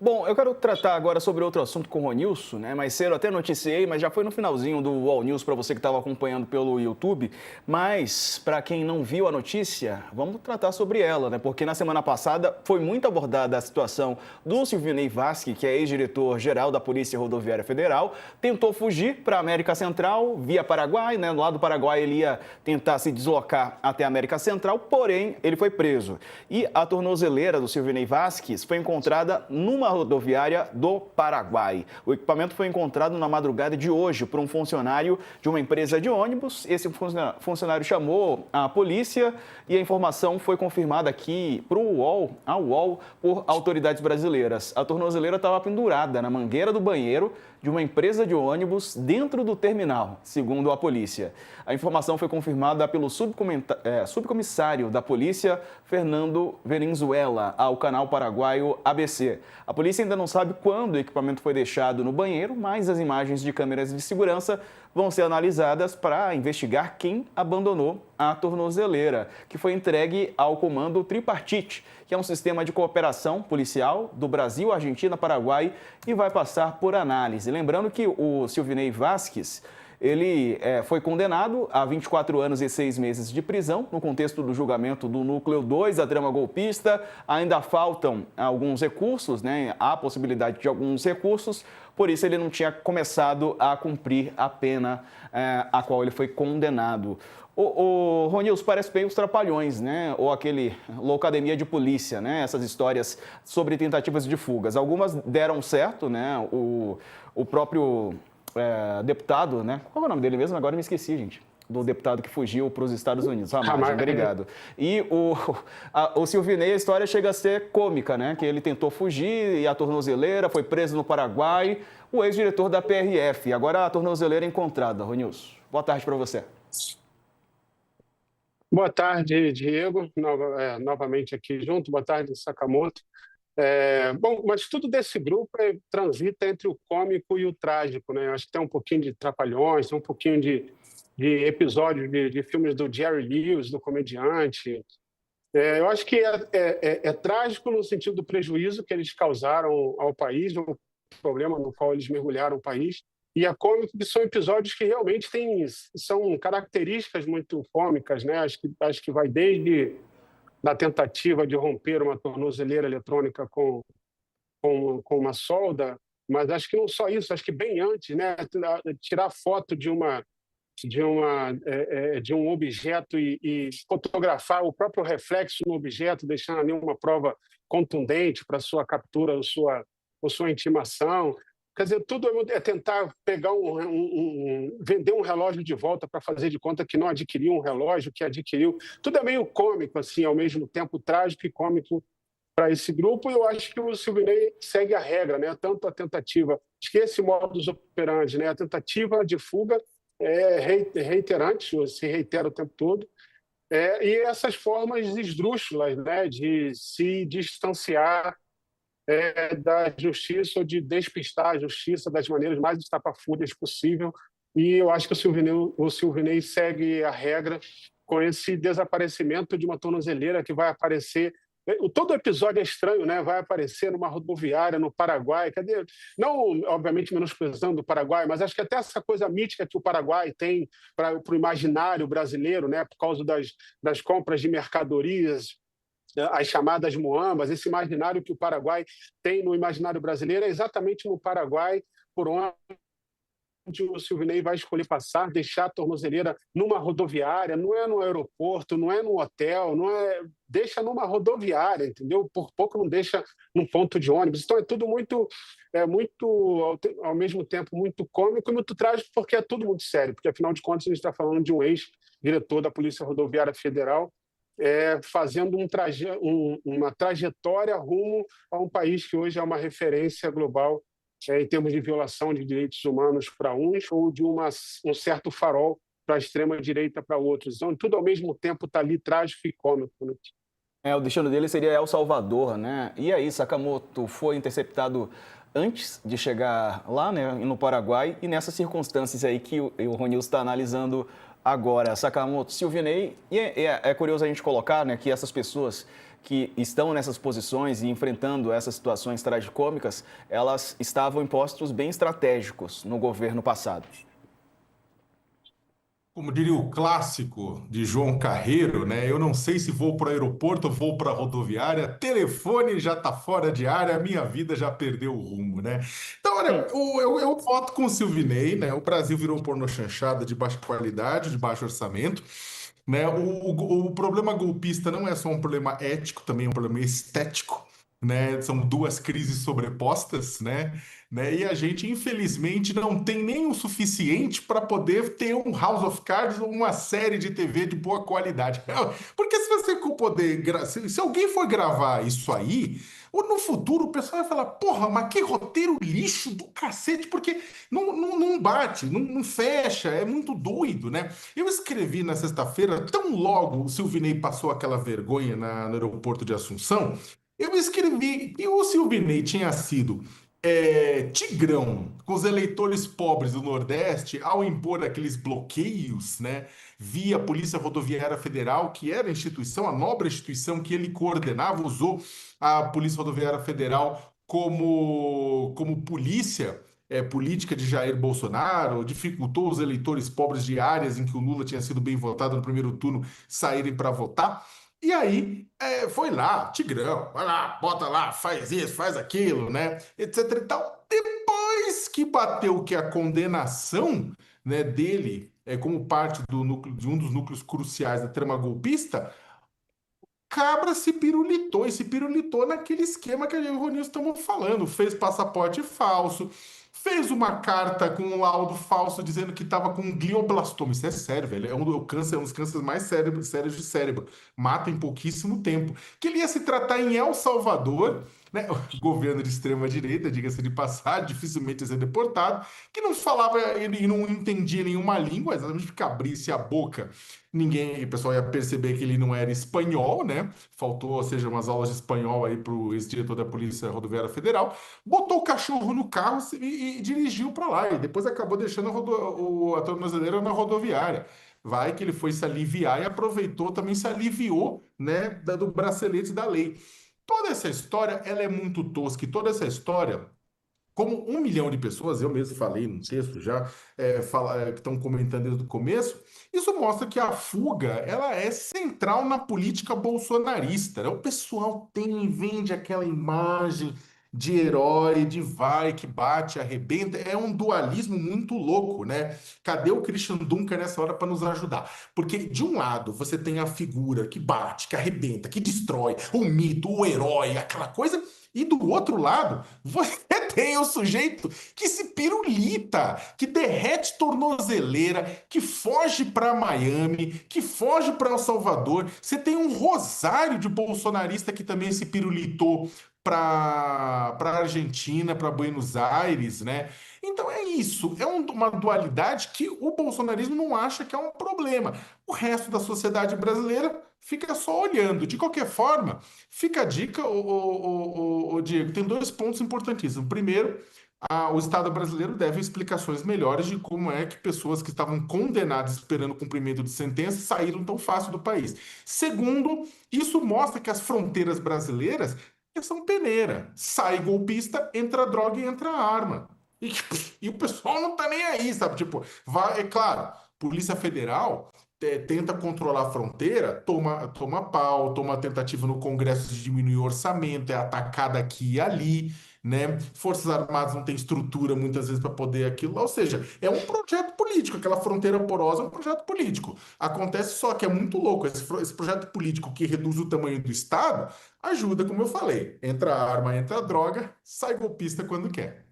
Bom, eu quero tratar agora sobre outro assunto com o Ronilson, né? Mais cedo até noticiei, mas já foi no finalzinho do All News para você que estava acompanhando pelo YouTube. Mas, para quem não viu a notícia, vamos tratar sobre ela, né? Porque na semana passada foi muito abordada a situação do Silvinei Vasque, que é ex-diretor-geral da Polícia Rodoviária Federal, tentou fugir para a América Central via Paraguai, né? Do lado do Paraguai ele ia tentar se deslocar até a América Central, porém ele foi preso. E a tornozeleira do Silvinei Vasque foi encontrada numa rodoviária do Paraguai. O equipamento foi encontrado na madrugada de hoje por um funcionário de uma empresa de ônibus. Esse funcionário chamou a polícia e a informação foi confirmada aqui para o UOL, por autoridades brasileiras. A tornozeleira estava pendurada na mangueira do banheiro de uma empresa de ônibus dentro do terminal, segundo a polícia. A informação foi confirmada pelo subcomissário da polícia, Fernando Venezuela, ao canal paraguaio ABC. A polícia ainda não sabe quando o equipamento foi deixado no banheiro, mas as imagens de câmeras de segurança vão ser analisadas para investigar quem abandonou a tornozeleira, que foi entregue ao Comando Tripartite, que é um sistema de cooperação policial do Brasil, Argentina, Paraguai e vai passar por análise. Lembrando que o Silvinei Vasques, ele foi condenado a 24 anos e 6 meses de prisão no contexto do julgamento do Núcleo 2 da trama golpista. Ainda faltam alguns recursos, né? Há possibilidade de alguns recursos, por isso ele não tinha começado a cumprir a pena a qual ele foi condenado. O Ronilson, parece bem os Trapalhões, né? Ou aquele Loucademia de Polícia, né? Essas histórias sobre tentativas de fugas. Algumas deram certo, né? O próprio deputado, né? Qual é o nome dele mesmo? Agora eu me esqueci, gente. Do deputado que fugiu para os Estados Unidos. Ramagem, obrigado. E o Silvinei, a história chega a ser cômica, né? Que ele tentou fugir e a tornozeleira foi preso no Paraguai. O ex-diretor da PRF. Agora a tornozeleira encontrada. Ronilson, boa tarde para você. Boa tarde, Diego, novamente aqui junto. Boa tarde, Sakamoto. Bom, mas tudo desse grupo transita entre o cômico e o trágico, né? Eu acho que tem um pouquinho de Trapalhões, tem um pouquinho de episódios de filmes do Jerry Lewis, do comediante. Eu acho que é trágico no sentido do prejuízo que eles causaram ao país, o problema no qual eles mergulharam o país. E é cômico que são episódios que realmente são características muito cômicas, né? Acho que vai desde da tentativa de romper uma tornozeleira eletrônica com uma solda, mas acho que não só isso, acho que bem antes, né? Tirar foto de um objeto e fotografar o próprio reflexo no objeto, deixando ali uma prova contundente para sua captura ou sua intimação. Quer dizer, tudo é tentar pegar vender um relógio de volta para fazer de conta que não adquiriu um relógio, que adquiriu. Tudo é meio cômico, assim, ao mesmo tempo trágico e cômico para esse grupo. E eu acho que o Silvinei segue a regra, né? Tanto a tentativa, acho que esse modus operandi, né? A tentativa de fuga é reiterante, se reitera o tempo todo. E essas formas esdrúxulas, né? De se distanciar da justiça ou de despistar a justiça das maneiras mais estapafúrdias possível. E eu acho que o Silvinei segue a regra com esse desaparecimento de uma tornozeleira que vai aparecer. Todo episódio é estranho, né? Vai aparecer numa rodoviária no Paraguai. Cadê? Não, obviamente, menosprezando o Paraguai, mas acho que até essa coisa mítica que o Paraguai tem para o imaginário brasileiro, né? Por causa das compras de mercadorias, as chamadas muambas, esse imaginário que o Paraguai tem no imaginário brasileiro, é exatamente no Paraguai por onde o Silvinei vai escolher passar, deixar a tornozeleira numa rodoviária, não é no aeroporto, não é no hotel, deixa numa rodoviária, entendeu? Por pouco não deixa num ponto de ônibus. Então é tudo muito, ao mesmo tempo, muito cômico e muito trágico, porque é tudo muito sério, porque afinal de contas a gente está falando de um ex-diretor da Polícia Rodoviária Federal, fazendo uma trajetória rumo a um país que hoje é uma referência global em termos de violação de direitos humanos para uns ou de um certo farol para a extrema-direita para outros. Então, tudo ao mesmo tempo está ali trágico e cômico, né? O destino dele seria El Salvador, né? E aí, Sakamoto foi interceptado antes de chegar lá, né, no Paraguai, e nessas circunstâncias aí que o Ronilson está analisando Agora, Sakamoto, Silvinei, é curioso a gente colocar, né, que essas pessoas que estão nessas posições e enfrentando essas situações tragicômicas, elas estavam em postos bem estratégicos no governo passado. Como diria o clássico de João Carreiro, né? Eu não sei se vou para o aeroporto ou vou para a rodoviária, telefone já está fora de área, a minha vida já perdeu o rumo, né? Então, olha, eu voto com o Silvinei, né? O Brasil virou um pornô chanchada de baixa qualidade, de baixo orçamento, né? O problema golpista não é só um problema ético, também é um problema estético, né? São duas crises sobrepostas, né? E a gente, infelizmente, não tem nem o suficiente para poder ter um House of Cards ou uma série de TV de boa qualidade. Porque se você for poder, se alguém for gravar isso aí, ou no futuro o pessoal vai falar, porra, mas que roteiro lixo do cacete, porque não bate, não fecha, é muito doido, né? Eu escrevi na sexta-feira, tão logo o Silvinei passou aquela vergonha no aeroporto de Assunção, eu escrevi que o Silvinei tinha sido tigrão com os eleitores pobres do Nordeste ao impor aqueles bloqueios, né, via Polícia Rodoviária Federal, que era a instituição, a nobre instituição que ele coordenava, usou a Polícia Rodoviária Federal como polícia política de Jair Bolsonaro, dificultou os eleitores pobres de áreas em que o Lula tinha sido bem votado no primeiro turno saírem para votar. E aí, foi lá, Tigrão, vai lá, bota lá, faz isso, faz aquilo, né, etc e tal. Depois que bateu que a condenação, né, dele como parte do núcleo, de um dos núcleos cruciais da trama golpista, Cabra se pirulitou naquele esquema que eu e o Ronilson estamos falando. Fez passaporte falso, fez uma carta com um laudo falso dizendo que estava com glioblastoma. Isso é sério, velho. É um dos cânceres mais sérios de cérebro. Mata em pouquíssimo tempo. Que ele ia se tratar em El Salvador, né? O governo de extrema-direita, diga-se de passagem, dificilmente ia ser deportado, que não falava e não entendia nenhuma língua, exatamente porque abrisse a boca ninguém, o pessoal ia perceber que ele não era espanhol, né? Faltou, ou seja, umas aulas de espanhol aí para o ex-diretor da Polícia Rodoviária Federal, botou o cachorro no carro e dirigiu para lá, e depois acabou deixando a tornozeleira na rodoviária. Vai que ele foi se aliviar e aproveitou, também se aliviou, né, do bracelete da lei. Toda essa história, ela é muito tosca, e toda essa história como 1 milhão de pessoas, eu mesmo falei num texto já, que estão comentando desde o começo, isso mostra que a fuga ela é central na política bolsonarista, né? O pessoal tem e vende aquela imagem de herói, de vai, que bate, arrebenta, é um dualismo muito louco, né? Cadê o Christian Dunker nessa hora para nos ajudar? Porque, de um lado, você tem a figura que bate, que arrebenta, que destrói, o mito, o herói, aquela coisa, e do outro lado, você tem o sujeito que se pirulita, que derrete tornozeleira, que foge para Miami, que foge para El Salvador. Você tem um rosário de bolsonarista que também se pirulitou para Argentina, para Buenos Aires, né? Então é isso, uma dualidade que o bolsonarismo não acha que é um problema. O resto da sociedade brasileira fica só olhando. De qualquer forma, fica a dica, o Diego, tem 2 pontos importantíssimos. Primeiro, o Estado brasileiro deve explicações melhores de como é que pessoas que estavam condenadas esperando cumprimento de sentença saíram tão fácil do país. Segundo, isso mostra que as fronteiras brasileiras são peneira. Sai golpista, entra droga e entra arma. E o pessoal não tá nem aí, sabe? Tipo, é claro, Polícia Federal tenta controlar a fronteira, toma pau, toma tentativa no Congresso de diminuir o orçamento, é atacada aqui e ali, né? Forças Armadas não têm estrutura muitas vezes para poder aquilo, ou seja, é um projeto político, aquela fronteira porosa é um projeto político. Acontece só que é muito louco, esse projeto político que reduz o tamanho do Estado, ajuda, como eu falei, entra arma, entra droga, sai golpista quando quer.